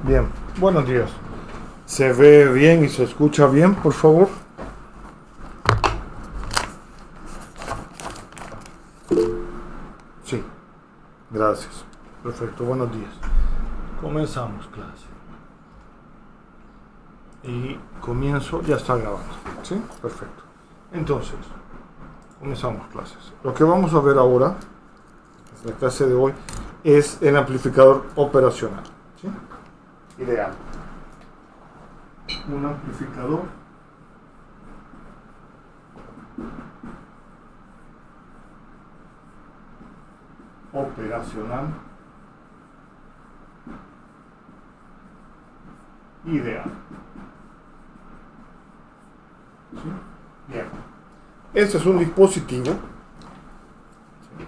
Bien, buenos días. ¿Se ve bien y se escucha bien, por favor? Sí, gracias. Perfecto, buenos días. Comenzamos clase. Y comienzo, ya está grabando. ¿Sí? Perfecto. Entonces, comenzamos clases. Lo que vamos a ver ahora, en la clase de hoy, es el amplificador operacional. ¿Sí? Ideal. Un amplificador operacional ideal. ¿Sí? Bien. Este es un dispositivo. ¿Sí?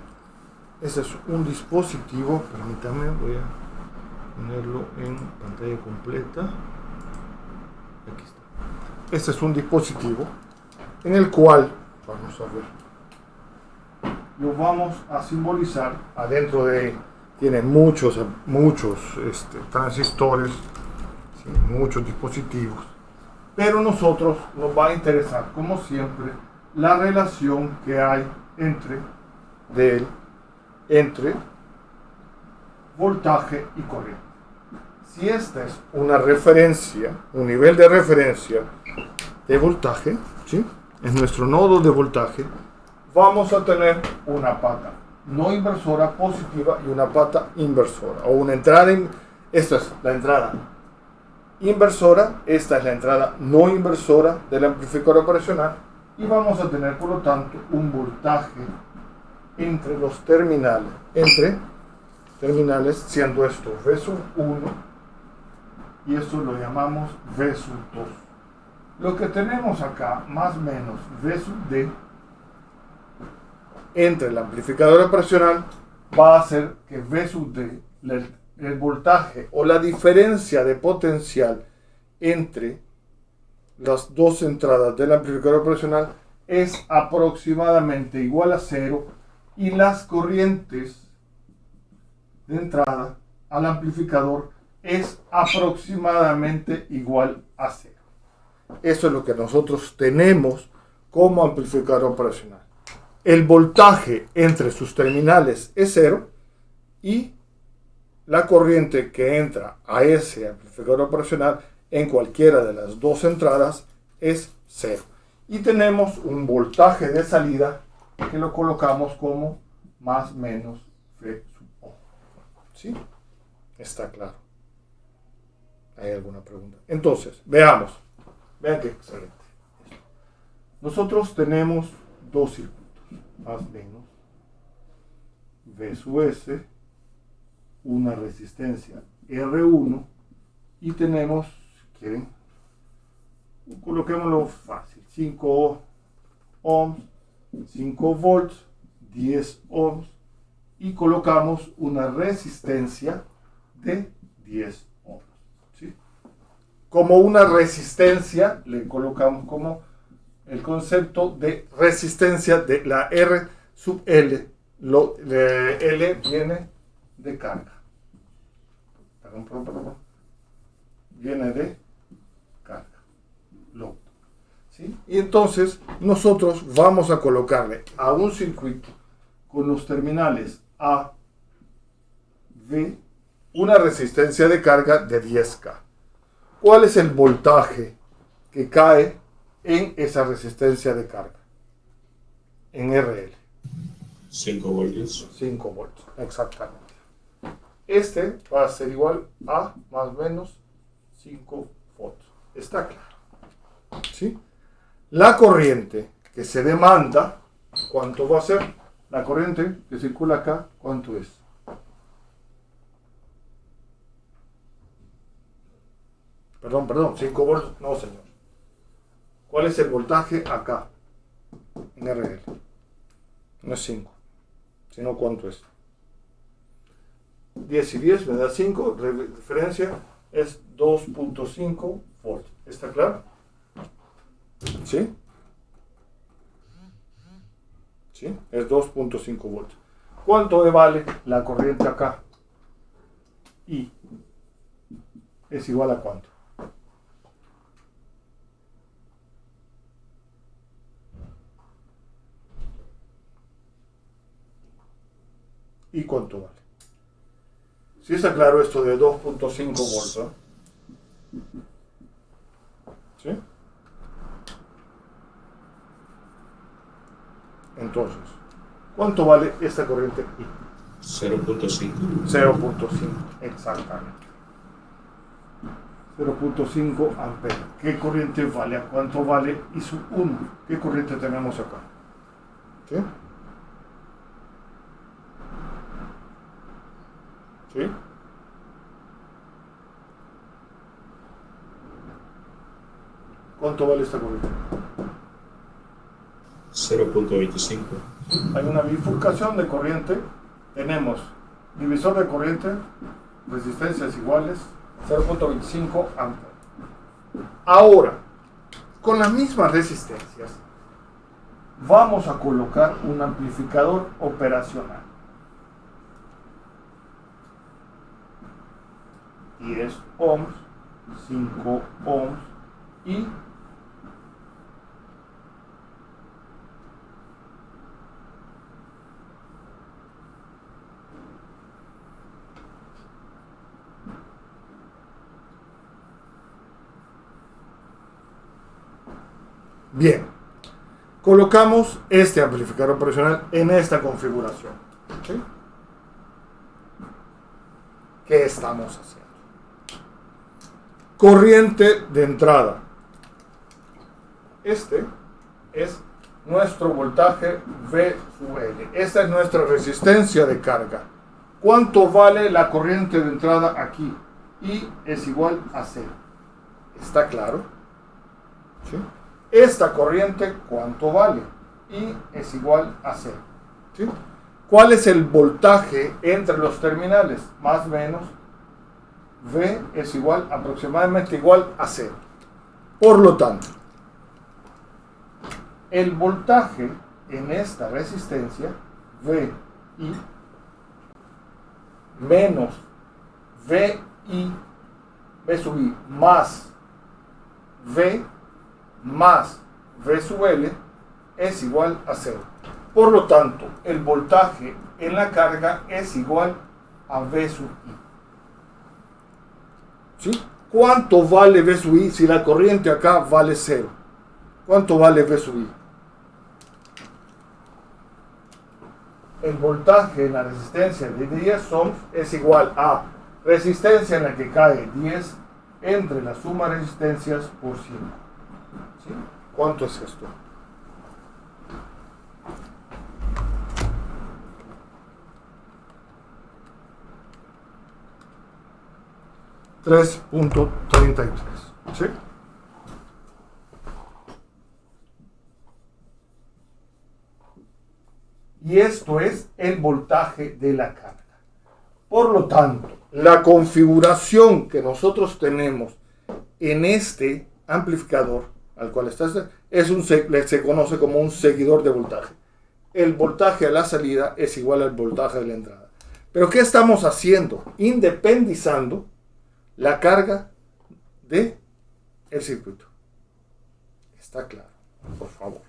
Este es un dispositivo. Permítame, voy a ponerlo en pantalla completa. Aquí está. Este es un dispositivo en el cual, vamos a ver, lo vamos a simbolizar adentro de, tiene muchos transistores, ¿sí? Muchos dispositivos, pero nosotros nos va a interesar, como siempre, la relación que hay entre voltaje y corriente. Si esta es una referencia, un nivel de referencia de voltaje, ¿sí? Es nuestro nodo de voltaje, vamos a tener una pata no inversora positiva y una pata inversora, o una entrada, esta es la entrada inversora, esta es la entrada no inversora del amplificador operacional, y vamos a tener por lo tanto un voltaje entre los terminales, siendo esto V sub 1 y esto lo llamamos V sub 2. Lo que tenemos acá, más o menos V sub D, entre el amplificador operacional, va a hacer que V sub D, el voltaje o la diferencia de potencial entre las dos entradas del amplificador operacional es aproximadamente igual a 0, y las corrientes de entrada al amplificador es aproximadamente igual a 0. Eso es lo que nosotros tenemos como amplificador operacional. El voltaje entre sus terminales es 0 y la corriente que entra a ese amplificador operacional en cualquiera de las dos entradas es 0. Y tenemos un voltaje de salida que lo colocamos como más menos V sub O. ¿Sí? Está claro. ¿Hay alguna pregunta? Entonces, veamos. Vean qué excelente. Nosotros tenemos dos circuitos, más o menos, V sub S, una resistencia R1, y tenemos, si quieren, coloquémoslo fácil, 5 ohms, 5 volts, 10 ohms, y colocamos una resistencia de 10 ohms. ¿Sí? Como una resistencia, le colocamos como el concepto de resistencia de la R sub L. L viene de carga. Viene de carga. ¿Sí? Y entonces nosotros vamos a colocarle a un circuito con los terminales A, V, una resistencia de carga de 10K. ¿Cuál es el voltaje que cae en esa resistencia de carga? En RL. 5 voltios. 5 volts, exactamente. Este va a ser igual a más o menos 5 volts. ¿Está claro? ¿Sí? La corriente que se demanda, ¿cuánto va a ser? La corriente que circula acá, ¿cuánto es? Perdón, 5 volts, no señor. ¿Cuál es el voltaje acá? En RL. No es 5, sino ¿cuánto es? 10 y 10 me da 5, referencia es 2.5 volts. ¿Está claro? ¿Sí? ¿Sí? Es 2.5 volts. ¿Cuánto vale la corriente acá? I. es igual a cuánto. ¿Y cuánto vale? Si está claro esto de 2.5 volts, ¿eh? ¿Sí? Entonces, ¿cuánto vale esta corriente I? 0.5. 0.5, exactamente. 0.5 amperes. ¿Qué corriente vale? ¿A cuánto vale I sub 1? ¿Qué corriente tenemos acá? ¿Sí? ¿Sí? ¿Cuánto vale esta corriente? 0.25. Hay una bifurcación de corriente. Tenemos divisor de corriente, resistencias iguales, 0.25 amperes. Ahora, con las mismas resistencias, vamos a colocar un amplificador operacional. 10 ohms, 5 ohms y bien, colocamos este amplificador operacional en esta configuración. ¿Sí? ¿Qué estamos haciendo? Corriente de entrada. Este es nuestro voltaje V sub L. Esta es nuestra resistencia de carga. ¿Cuánto vale la corriente de entrada aquí? I es igual a 0. ¿Está claro? ¿Sí? Esta corriente, ¿cuánto vale? I es igual a 0. ¿Sí? ¿Cuál es el voltaje entre los terminales? Más o menos V es igual, aproximadamente igual a 0. Por lo tanto, el voltaje en esta resistencia, VI menos VI, V sub I más V más V sub L es igual a 0. Por lo tanto, el voltaje en la carga es igual a V sub I. ¿Sí? ¿Cuánto vale V sub I si la corriente acá vale 0? ¿Cuánto vale V sub I? El voltaje en la resistencia de 10 ohms es igual a resistencia en la que cae 10 entre la suma de resistencias por 5. ¿Sí? ¿Cuánto es esto? $3.33. ¿Sí? Y esto es el voltaje de la carga. Por lo tanto, la configuración que nosotros tenemos en este amplificador, al cual está, se conoce como un seguidor de voltaje. El voltaje a la salida es igual al voltaje de la entrada. Pero ¿qué estamos haciendo? Independizando la carga del circuito. ¿Está claro? Por favor.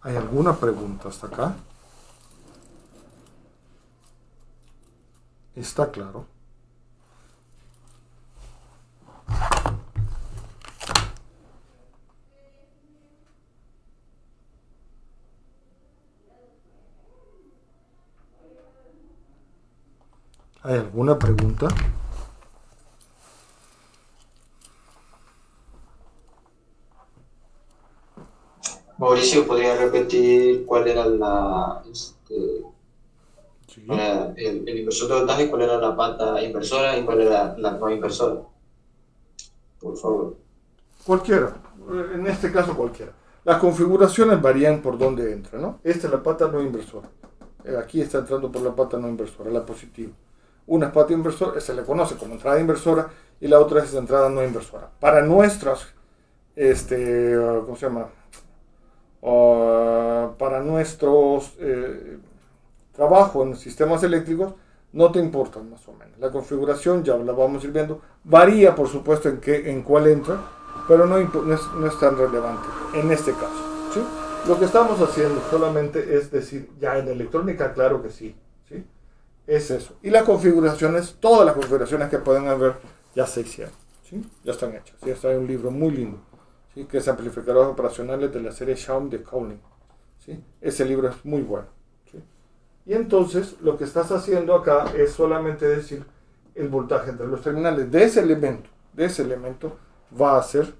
¿Hay alguna pregunta hasta acá? ¿Está claro? ¿Hay alguna pregunta? Mauricio, ¿podría repetir cuál era Sí. el inversor de voltaje, cuál era la pata inversora y cuál era la no inversora? Por favor. Cualquiera. En este caso cualquiera. Las configuraciones varían por dónde entra, ¿no? Esta es la pata no inversora. Aquí está entrando por la pata no inversora, la positiva. Una es pata inversora, se le conoce como entrada inversora, y la otra es entrada no inversora. Para nuestras, ¿cómo se llama? Para nuestros trabajo en sistemas eléctricos, no te importan más o menos. La configuración, ya la vamos a ir viendo, varía por supuesto en cuál entra, pero no es tan relevante en este caso, ¿sí? Lo que estamos haciendo solamente es decir, ya en electrónica, claro que sí, ¿sí? Es eso. Y las configuraciones, todas las configuraciones que pueden haber, ya se hicieron, ¿sí? Ya están hechas. Ya está en un libro muy lindo, ¿sí? Que es Amplificadores Operacionales de la serie Schaum de Kowling, ¿sí? Ese libro es muy bueno, ¿sí? Y entonces lo que estás haciendo acá es solamente decir el voltaje entre los terminales de ese elemento va a ser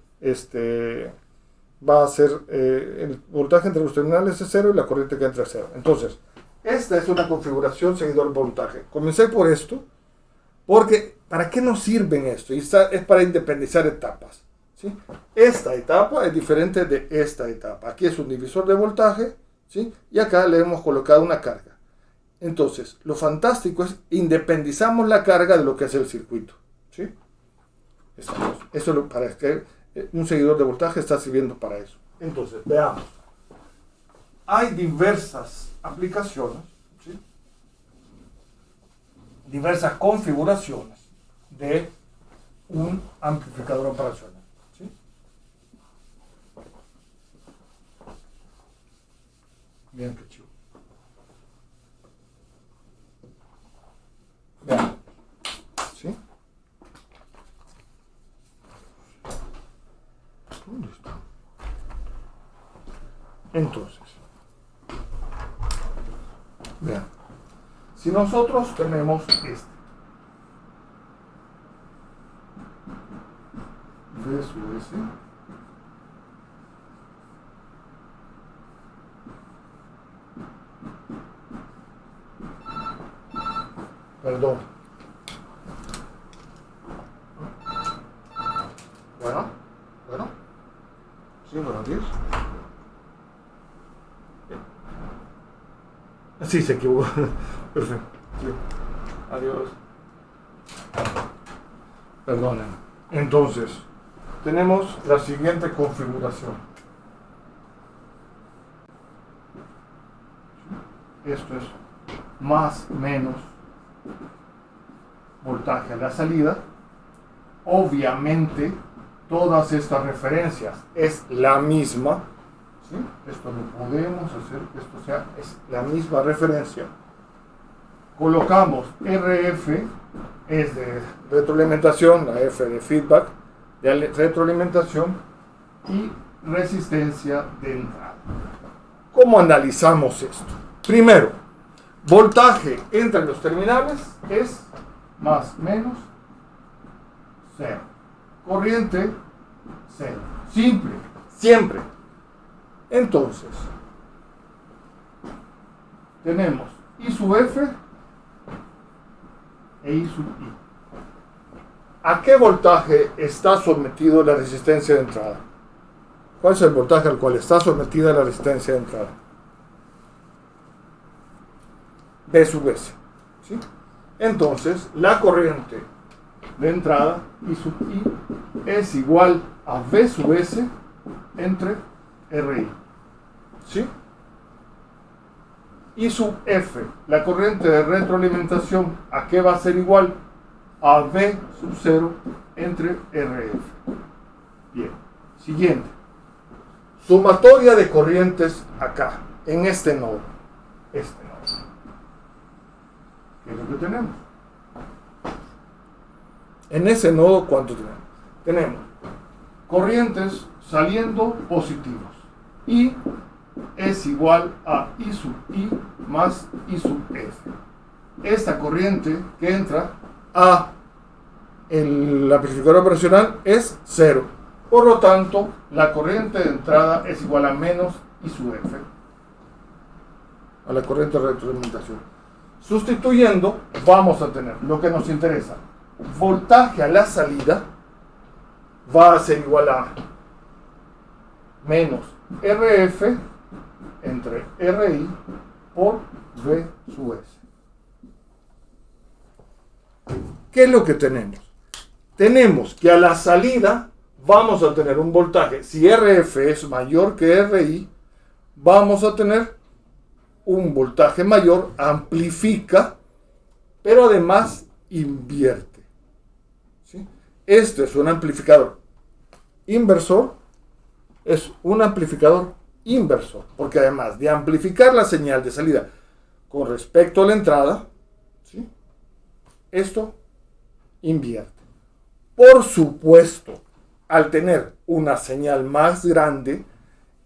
el voltaje entre los terminales es 0 y la corriente que entra es 0. Entonces, esta es una configuración seguidor voltaje. Comencé por esto, porque ¿para qué nos sirven esto? Y es para independizar etapas, ¿sí? Esta etapa es diferente de esta etapa. Aquí es un divisor de voltaje, ¿sí? Y acá le hemos colocado una carga. Entonces, lo fantástico es independizamos la carga de lo que es el circuito, ¿sí? Eso para que un seguidor de voltaje está sirviendo para eso. Entonces, veamos. Hay diversas aplicaciones, ¿sí? Diversas configuraciones de un amplificador operacional, ¿sí? Bien, qué chido. Veamos, ¿sí? ¿Dónde está? Entonces, vean, si nosotros tenemos V sub S, perdón, bueno, sí, buenos días. Sí, se equivocó. Perfecto. Sí. Adiós. Perdonen. Entonces, tenemos la siguiente configuración. Esto es más menos voltaje a la salida. Obviamente, todas estas referencias es la misma. ¿Sí? Esto lo podemos hacer, esto es la misma referencia. Colocamos RF, es de retroalimentación, la F de feedback, de retroalimentación y resistencia de entrada. ¿Cómo analizamos esto? Primero, voltaje entre los terminales es más menos 0. Corriente 0. Simple, siempre. Entonces, tenemos I sub F e I sub I. ¿A qué voltaje está sometido la resistencia de entrada? ¿Cuál es el voltaje al cual está sometida la resistencia de entrada? V sub S, ¿sí? Entonces, la corriente de entrada, I sub I, es igual a V sub S entre RI. ¿Sí? I sub F, la corriente de retroalimentación, ¿a qué va a ser igual? A V sub 0 entre RF. Bien. Siguiente. Sumatoria de corrientes acá, en este nodo. Este nodo. ¿Qué es lo que tenemos? En ese nodo, ¿cuánto tenemos? Tenemos corrientes saliendo positivos. I es igual a I sub I más I sub F. Esta corriente que entra a el amplificador operacional es 0. Por lo tanto, la corriente de entrada es igual a menos I sub F. A la corriente de retroalimentación. Sustituyendo, vamos a tener lo que nos interesa. Voltaje a la salida va a ser igual a menos RF entre RI por V sub S. ¿Qué es lo que tenemos? Tenemos que a la salida vamos a tener un voltaje. Si RF es mayor que RI, vamos a tener un voltaje mayor amplifica, pero además invierte. ¿Sí? Este es un amplificador inversor, es un amplificador inversor, porque además de amplificar la señal de salida con respecto a la entrada, ¿sí?, esto invierte. Por supuesto, al tener una señal más grande,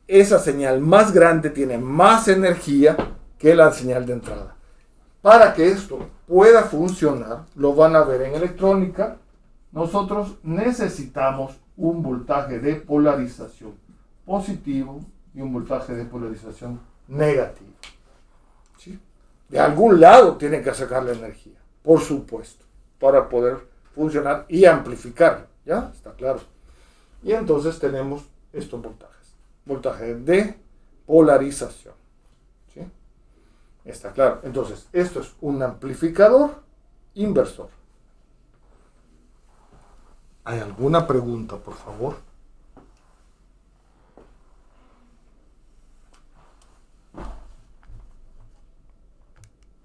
esa señal más grande tiene más energía que la señal de entrada. Para que esto pueda funcionar, lo van a ver en electrónica, nosotros necesitamos un voltaje de polarización positivo y un voltaje de polarización negativo. ¿Sí? De algún lado tienen que sacar la energía, por supuesto, para poder funcionar y amplificar. ¿Ya? Está claro. Y entonces tenemos estos voltajes. Voltaje de polarización. ¿Sí? Está claro. Entonces, esto es un amplificador inversor. ¿Hay alguna pregunta, por favor?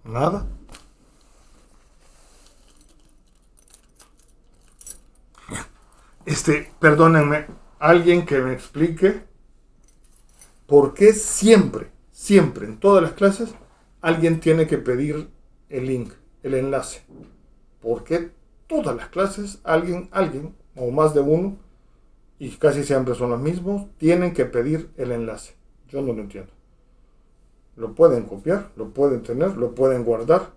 ¿Nada? Perdónenme, alguien que me explique por qué siempre, en todas las clases, alguien tiene que pedir el link, el enlace. ¿Por qué todas las clases, alguien, o más de uno, y casi siempre son los mismos, tienen que pedir el enlace? Yo no lo entiendo. Lo pueden copiar, lo pueden tener, lo pueden guardar.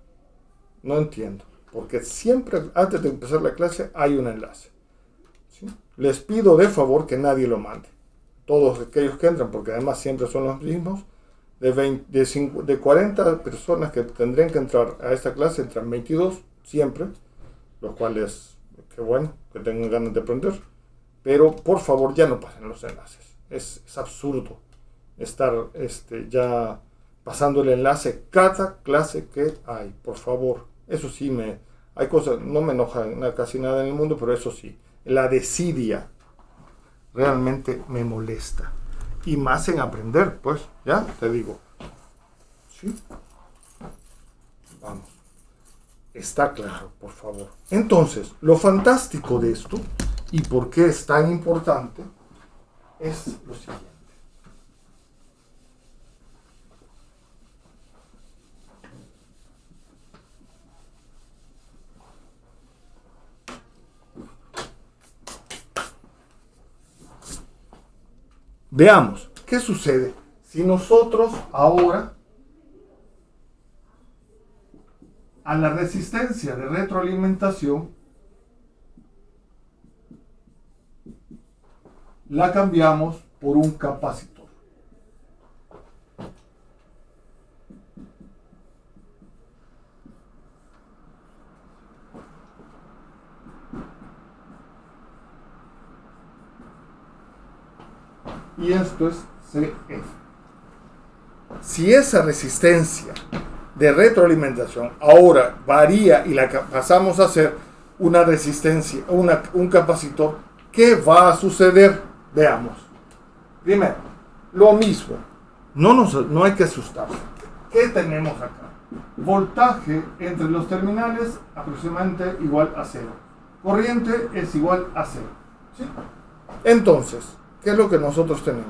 No entiendo. Porque siempre, antes de empezar la clase, hay un enlace. ¿Sí? Les pido de favor que nadie lo mande. Todos aquellos que entran, porque además siempre son los mismos, de 40 personas que tendrían que entrar a esta clase, entran 22 siempre, lo cual es, qué bueno, que tengan ganas de aprender. Pero por favor ya no pasen los enlaces. Es absurdo estar ya pasando el enlace cada clase que hay, por favor. Eso sí, hay cosas, no me enoja casi nada en el mundo, pero eso sí, la desidia realmente me molesta. Y más en aprender, pues, ya te digo. ¿Sí? Vamos. Está claro, por favor. Entonces, lo fantástico de esto, y por qué es tan importante, es lo siguiente. Veamos, ¿qué sucede si nosotros ahora a la resistencia de retroalimentación la cambiamos por un capacitor? Y esto es CF. Si esa resistencia de retroalimentación ahora varía y la pasamos a hacer una resistencia, un capacitor, ¿qué va a suceder? Veamos. Primero, lo mismo. No hay que asustarse. ¿Qué tenemos acá? Voltaje entre los terminales aproximadamente igual a 0. Corriente es igual a 0. ¿Sí? Entonces, ¿qué es lo que nosotros tenemos?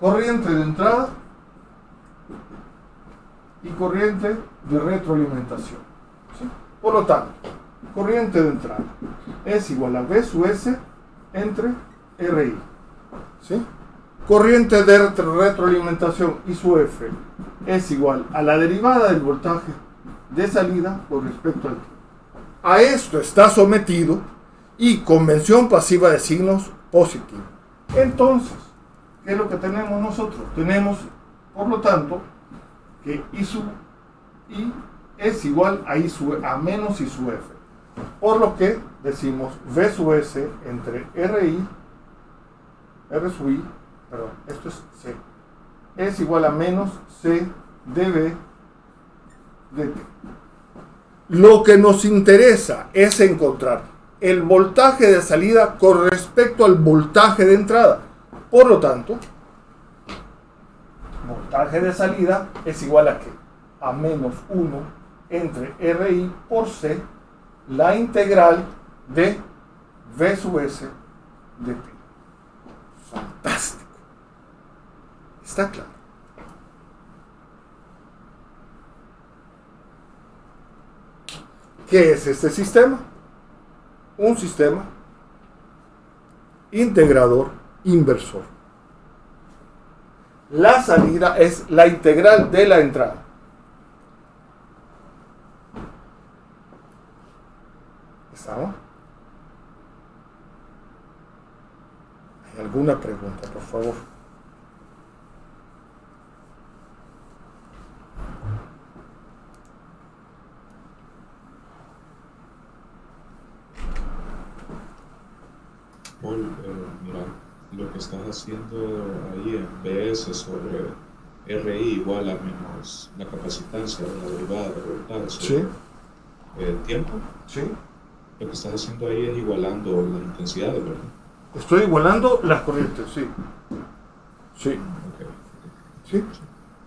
Corriente de entrada y corriente de retroalimentación. ¿Sí? Por lo tanto, corriente de entrada es igual a V sub S entre RI. ¿Sí? Corriente de retroalimentación I sub F es igual a la derivada del voltaje de salida con respecto al tiempo. A esto está sometido y convención pasiva de signos positivo. Entonces, ¿qué es lo que tenemos nosotros? Tenemos, por lo tanto, que I sub I es igual a menos I sub F. Por lo que decimos V sub S entre R sub I, perdón, esto es C, es igual a menos C dB dt. Lo que nos interesa es encontrar el voltaje de salida con respecto al voltaje de entrada. Por lo tanto, voltaje voltaje de salida es igual a ¿qué? A menos 1 entre RI por C, la integral de V sub S de T. Fantástico. Está claro. ¿Qué es este sistema? Un sistema integrador inversor. La salida es la integral de la entrada. ¿Estamos? ¿Hay alguna pregunta, por favor? Paul, mira, lo que estás haciendo ahí en BS sobre RI igual a menos la capacitancia de la derivada de voltaje sobre el tiempo. Sí. Lo que estás haciendo ahí es igualando las intensidades, ¿verdad? Estoy igualando las corrientes, sí. Sí. Okay. ¿Sí?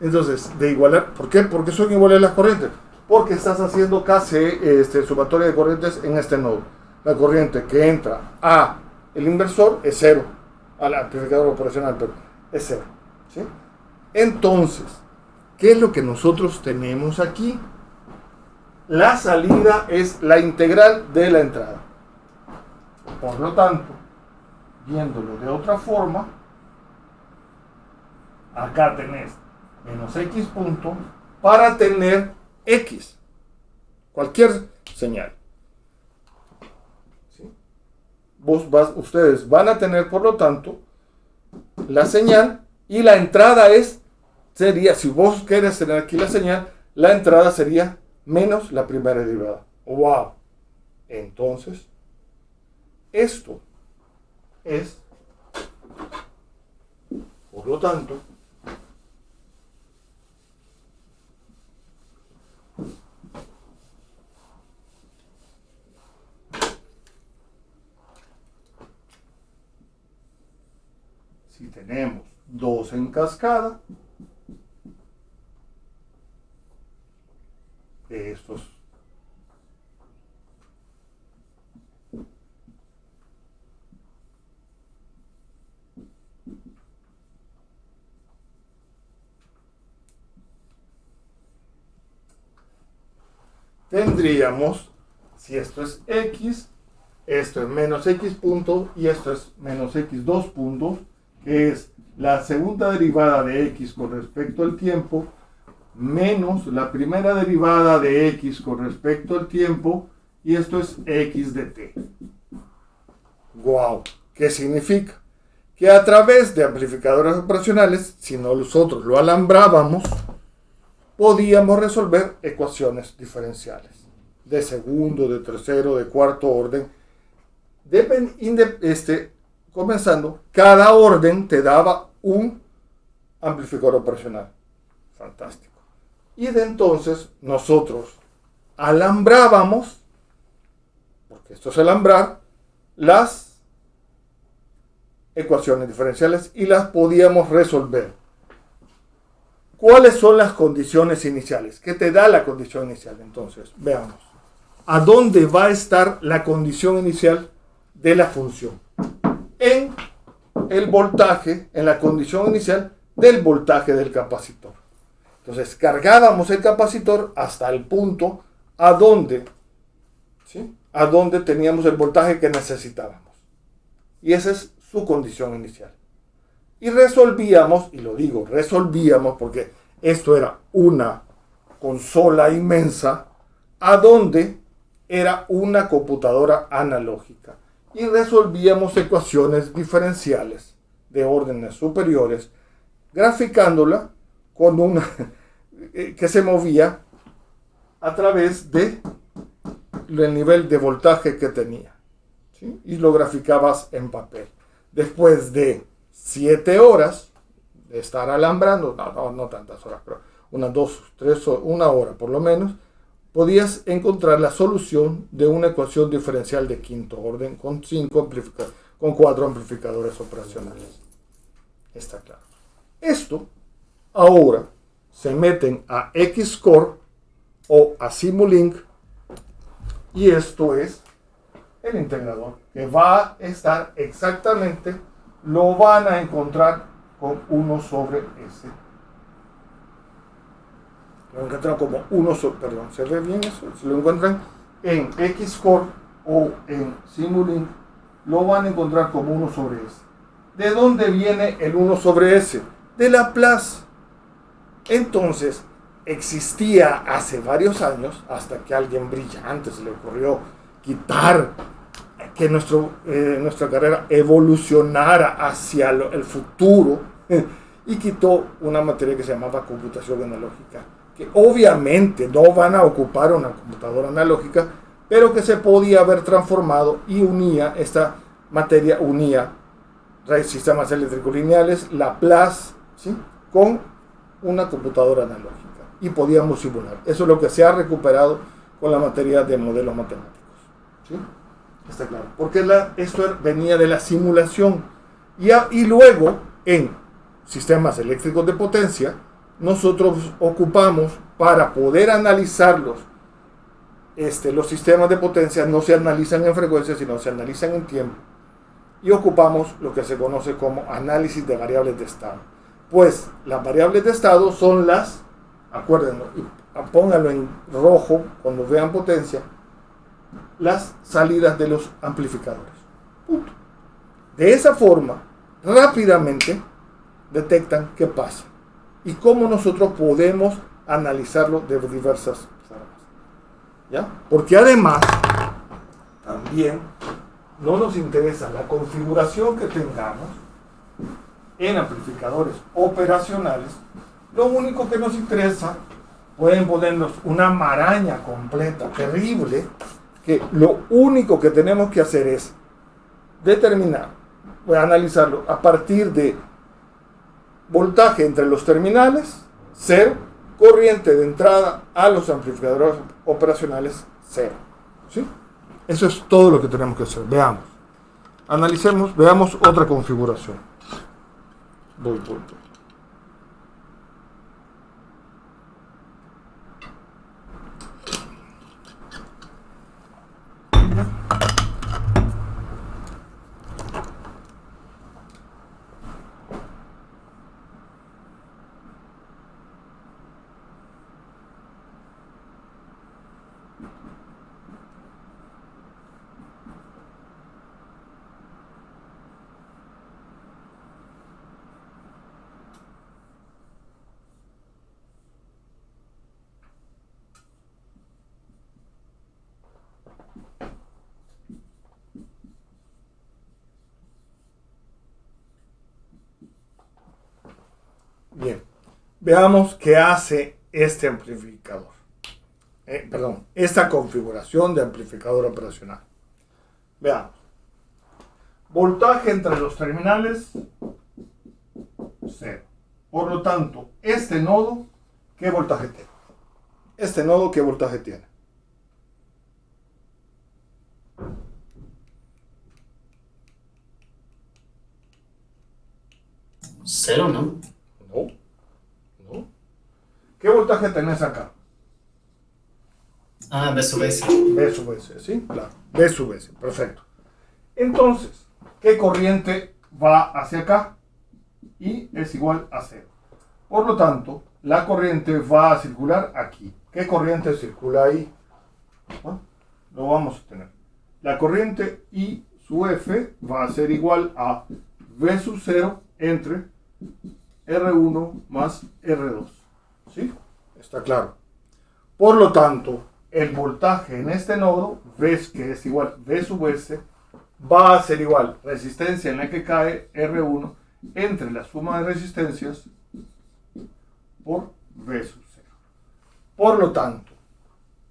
Entonces, de igualar, ¿por qué? ¿Por qué son iguales las corrientes? Porque estás haciendo casi sumatoria de corrientes en este nodo. La corriente que entra a el inversor es 0, al amplificador operacional, pero es 0. ¿Sí? Entonces, ¿qué es lo que nosotros tenemos aquí? La salida es la integral de la entrada. Por lo tanto, viéndolo de otra forma, acá tenés menos X punto para tener X. Cualquier señal. ¿Sí? Ustedes van a tener, por lo tanto, la señal y la entrada sería, si vos querés tener aquí la señal, la entrada sería menos la primera derivada. ¡Wow! Entonces, esto es, por lo tanto, si tenemos 2 en cascada, de estos tendríamos, si esto es X, esto es menos X punto y esto es menos X2 puntos, que es la segunda derivada de X con respecto al tiempo menos la primera derivada de X con respecto al tiempo, y esto es X de T. ¡Wow! ¿Qué significa? Que a través de amplificadores operacionales, si nosotros lo alambrábamos, podíamos resolver ecuaciones diferenciales de segundo, de tercero, de cuarto orden. Comenzando, cada orden te daba un amplificador operacional. Fantástico. Y de entonces nosotros alambrábamos, porque esto es alambrar, las ecuaciones diferenciales y las podíamos resolver. ¿Cuáles son las condiciones iniciales? ¿Qué te da la condición inicial? Entonces, veamos. ¿A dónde va a estar la condición inicial de la función? En el voltaje, en la condición inicial del voltaje del capacitor. Entonces, cargábamos el capacitor hasta el punto a donde, ¿sí?, a donde teníamos el voltaje que necesitábamos. Y esa es su condición inicial. Y resolvíamos, y lo digo, resolvíamos porque esto era una consola inmensa, a donde era una computadora analógica. Y resolvíamos ecuaciones diferenciales de órdenes superiores, graficándola con una que se movía a través de el nivel de voltaje que tenía, ¿sí? Y lo graficabas en papel. Después de 7 horas de estar alambrando, no tantas horas, pero unas 2, 3, 1 hora por lo menos, podías encontrar la solución de una ecuación diferencial de quinto orden con 4 amplificadores operacionales. Está claro. Esto ahora se meten a Xcore o a Simulink, y esto es el integrador que va a estar exactamente, lo van a encontrar con 1 sobre S. Lo encuentran como 1 sobre, perdón, ¿se ve bien eso? Si lo encuentran en Xcore o en Simulink, lo van a encontrar como 1 sobre S. ¿De dónde viene el 1 sobre S? De Laplace. Entonces, existía hace varios años, hasta que a alguien brillante se le ocurrió quitar, que nuestra carrera evolucionara hacia el futuro, y quitó una materia que se llamaba computación analógica, que obviamente no van a ocupar una computadora analógica, pero que se podía haber transformado y unía, esta materia unía sistemas eléctricos lineales, Laplace, ¿sí?, con una computadora analógica, y podíamos simular. Eso es lo que se ha recuperado con la materia de modelos matemáticos, ¿sí? Está claro, porque esto venía de la simulación, y luego en sistemas eléctricos de potencia nosotros ocupamos, para poder analizarlos, los sistemas de potencia no se analizan en frecuencia, sino se analizan en tiempo, y ocupamos lo que se conoce como análisis de variables de estado. Pues las variables de estado son las, acuérdenlo, y pónganlo en rojo cuando vean potencia, las salidas de los amplificadores. Punto. De esa forma, rápidamente detectan qué pasa y cómo nosotros podemos analizarlo de diversas formas, ¿ya? Porque además, también no nos interesa la configuración que tengamos en amplificadores operacionales. Lo único que nos interesa, pueden ponernos una maraña completa, terrible, que lo único que tenemos que hacer es determinar, voy a analizarlo a partir de voltaje entre los terminales, 0, corriente de entrada a los amplificadores operacionales, 0. ¿Sí? Eso es todo lo que tenemos que hacer. Veamos. Analicemos, veamos otra configuración. Voy. Bien, veamos qué hace este amplificador. Esta configuración de amplificador operacional. Veamos. Voltaje entre los terminales, 0. Por lo tanto, este nodo, ¿qué voltaje tiene? Este nodo, ¿qué voltaje tiene? Cero, ¿no? No. ¿Qué voltaje tenés acá? Ah, B sub S. B sub S, ¿sí? Claro. B sub S, perfecto. Entonces, ¿qué corriente va hacia acá? Y es igual a 0. Por lo tanto, la corriente va a circular aquí. ¿Qué corriente circula ahí? ¿No? Lo vamos a tener. La corriente I sub F va a ser igual a V sub 0 entre R1 más R2. ¿Sí? Está claro. Por lo tanto, el voltaje en este nodo, ves que es igual V sub S, va a ser igual resistencia en la que cae R1 entre la suma de resistencias por V sub 0. Por lo tanto,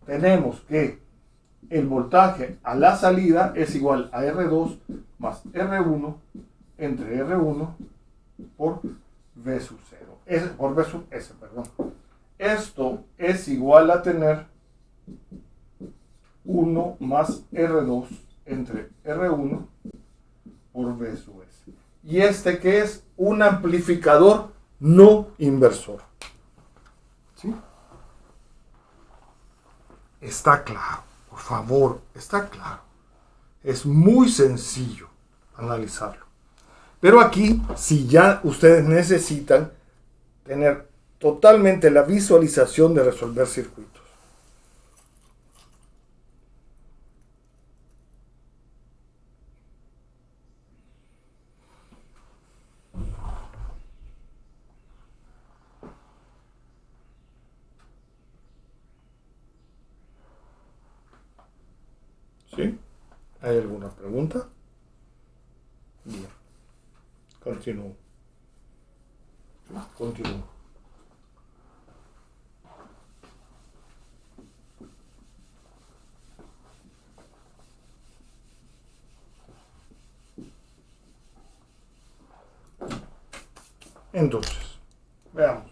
tenemos que el voltaje a la salida es igual a R2 más R1 entre R1 por V sub 0. Por V sub S, perdón. Esto es igual a tener 1 más R2 entre R1 por V sub S. ¿Y este qué es? Un amplificador no inversora. ¿Sí? Está claro, por favor, está claro. Es muy sencillo analizarlo. Pero aquí, si ya ustedes necesitan tener totalmente la visualización de resolver circuitos. ¿Sí? ¿Hay alguna pregunta? Bien. Continúo. ¿Sí? Continúo. Entonces, veamos.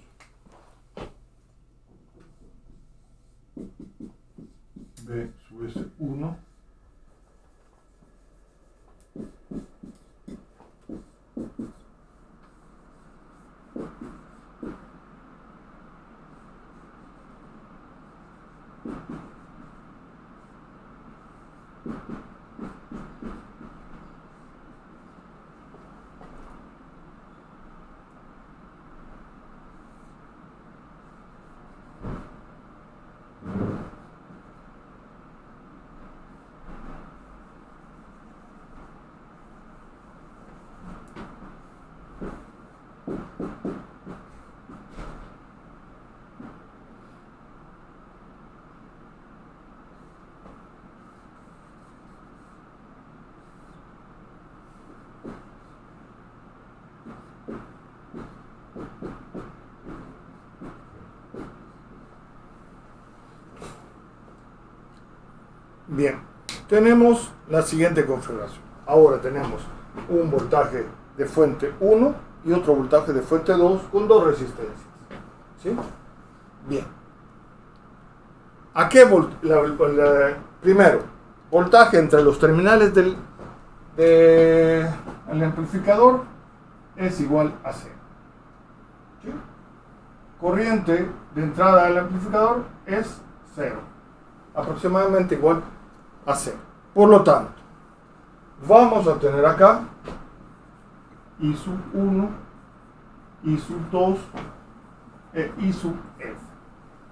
B sub S1 Bien, tenemos la siguiente configuración. Ahora tenemos un voltaje de fuente 1 y otro voltaje de fuente 2 con dos resistencias. ¿Sí? Bien. ¿A qué primero, voltaje entre los terminales del amplificador es igual a 0. ¿Sí? Corriente de entrada al amplificador es 0. Aproximadamente igual a 0. Por lo tanto, vamos a tener acá I sub 1, I sub 2 e I sub F.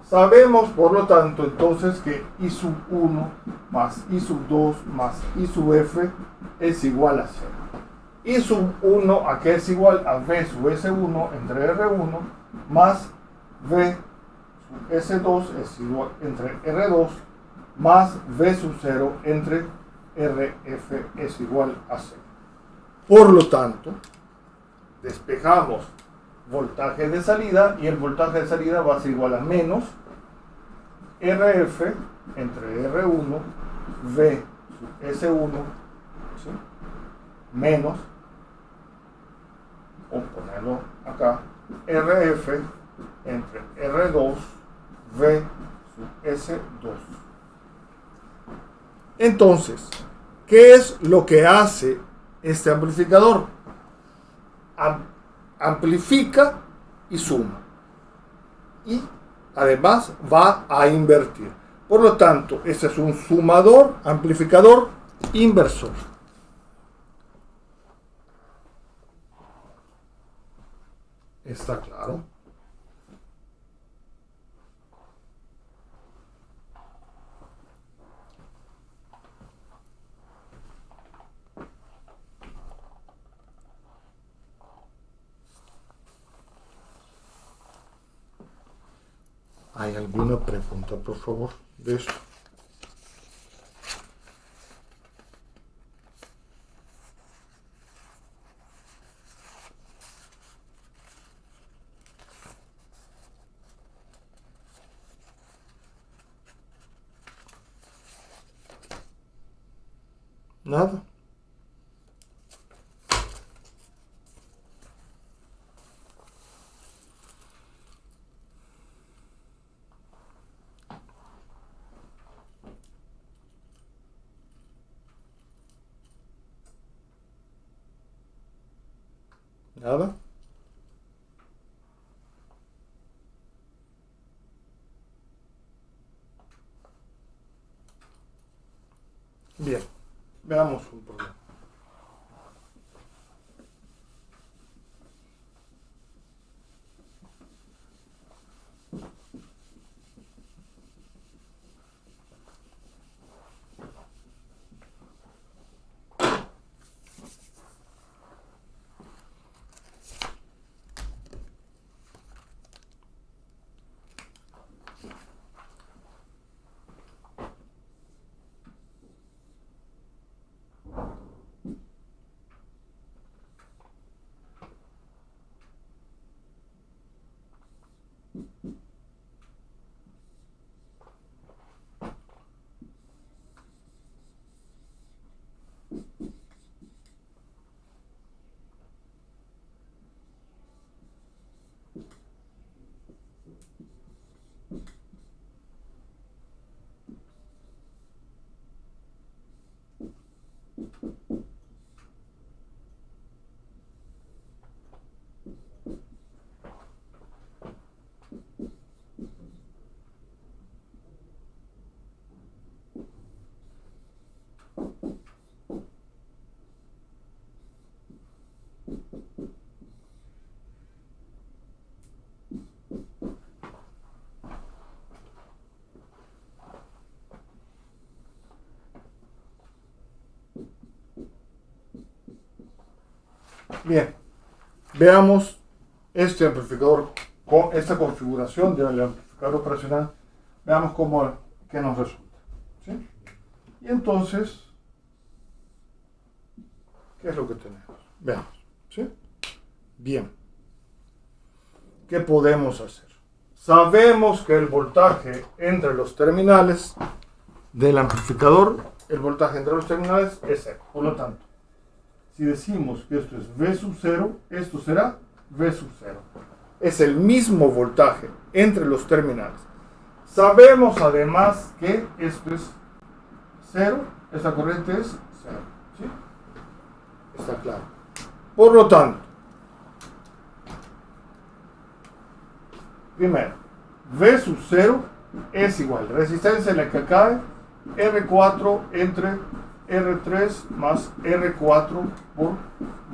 Sabemos, por lo tanto, entonces que I sub 1 más I sub 2 más I sub F es igual a 0. I sub 1 aquí es igual a V sub S1 entre R1 más V sub S2 es igual entre R2 más V sub 0 entre RF es igual a 0. Por lo tanto, despejamos voltaje de salida y el voltaje de salida va a ser igual a menos RF entre R1 V sub S1, ¿sí? Menos, o ponerlo acá, RF entre R2 V sub S2. Entonces, ¿qué es lo que hace este amplificador? Amplifica y suma. Y además va a invertir. Por lo tanto, este es un sumador, amplificador, inversor. ¿Está claro? ¿Hay alguna pregunta, por favor, de esto? Nada. Nada. Bien, veamos un problema. Bien, veamos este amplificador con esta configuración del amplificador operacional. Veamos qué nos resulta. ¿Sí? Y entonces, ¿qué es lo que tenemos? Veamos. ¿Sí? Bien. ¿Qué podemos hacer? Sabemos que el voltaje entre los terminales del amplificador, el voltaje entre los terminales es 0. Por lo tanto, si decimos que esto es V sub 0, esto será V sub 0. Es el mismo voltaje entre los terminales. Sabemos además que esto es 0, esta corriente es 0. ¿Sí? Está claro. Por lo tanto, primero, V sub 0 es igual, resistencia en la que cae, R4 entre R3 más R4 por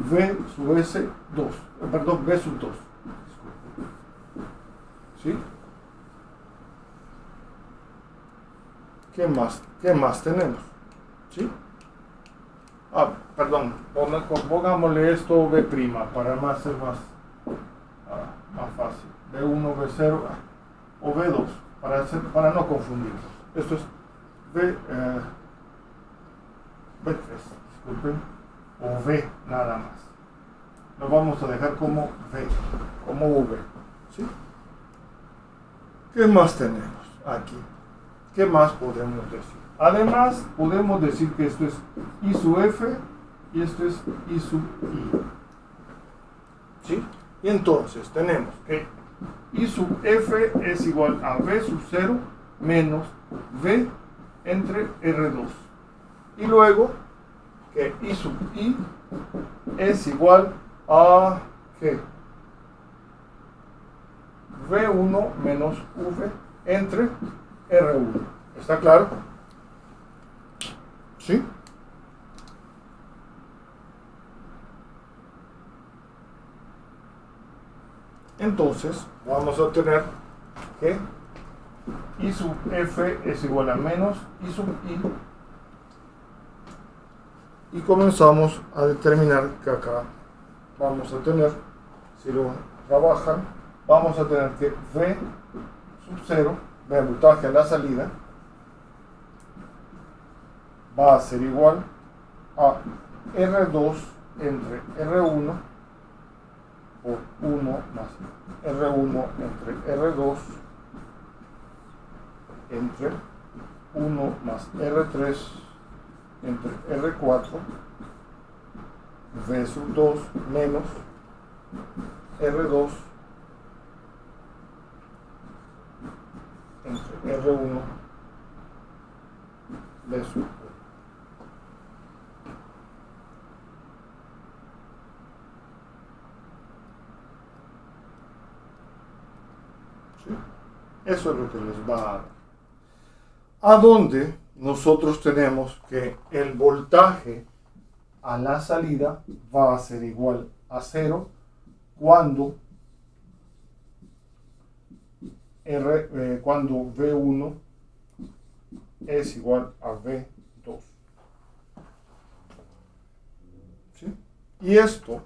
V sub S2, perdón, V sub 2. ¿Sí? ¿Qué más tenemos? ¿Sí? Perdón, pongámosle esto V' para ser más fácil. V1, V0 o V2 para no confundirnos. Esto es V3, disculpen, o V nada más. Lo vamos a dejar como V, como V. ¿Sí? ¿Qué más tenemos aquí? ¿Qué más podemos decir? Además, podemos decir que esto es I sub F y esto es I sub I. ¿Sí? Y entonces tenemos que I sub F es igual a V sub 0 menos V entre R2. Y luego que I sub I es igual a ¿qué? V1 menos V entre R1. ¿Está claro? ¿Sí? Entonces vamos a obtener que I sub F es igual a menos I sub I. Y comenzamos a determinar que acá vamos a tener, si lo trabajan, vamos a tener que V sub 0, V voltaje a la salida, va a ser igual a R2 entre R1 por 1 más R1 entre R2 entre 1 más R3 entre R4 V sub 2 menos R2 entre R1 V sub 2. ¿Sí? Eso es lo que les va a dar. ¿A dónde nosotros tenemos que el voltaje a la salida va a ser igual a 0 cuando cuando V1 es igual a V2. ¿Sí? Y esto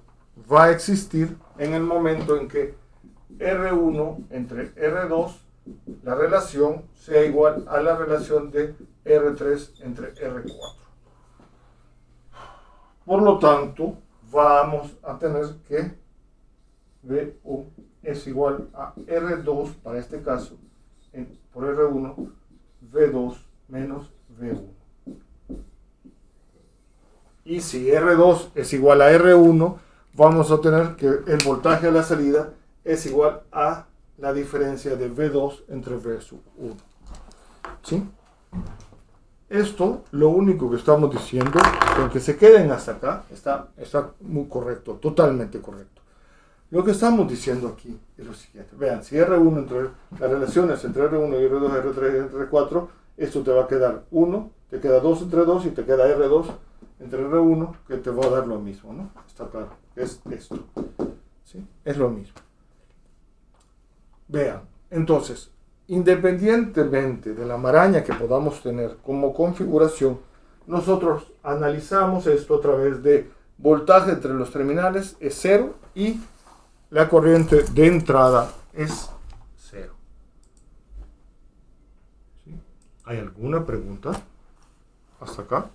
va a existir en el momento en que R1 entre R2, la relación sea igual a la relación de R3 entre R4. Por lo tanto, vamos a tener que V1 es igual a R2, para este caso, por R1, V2 menos V1. Y si R2 es igual a R1, vamos a tener que el voltaje a la salida es igual a la diferencia de V2 entre V1. ¿Sí? Esto, lo único que estamos diciendo, aunque se queden hasta acá, está muy correcto, totalmente correcto. Lo que estamos diciendo aquí es lo siguiente. Vean, si R1 entre las relaciones entre R1 y R2, R3 y R4, esto te va a quedar 1, te queda 2 entre 2 y te queda R2 entre R1, que te va a dar lo mismo, ¿no? Está claro, es esto. ¿Sí? Es lo mismo. Vean, entonces, independientemente de la maraña que podamos tener como configuración, nosotros analizamos esto a través de voltaje entre los terminales es 0 y la corriente de entrada es 0. ¿Sí? ¿Hay alguna pregunta hasta acá?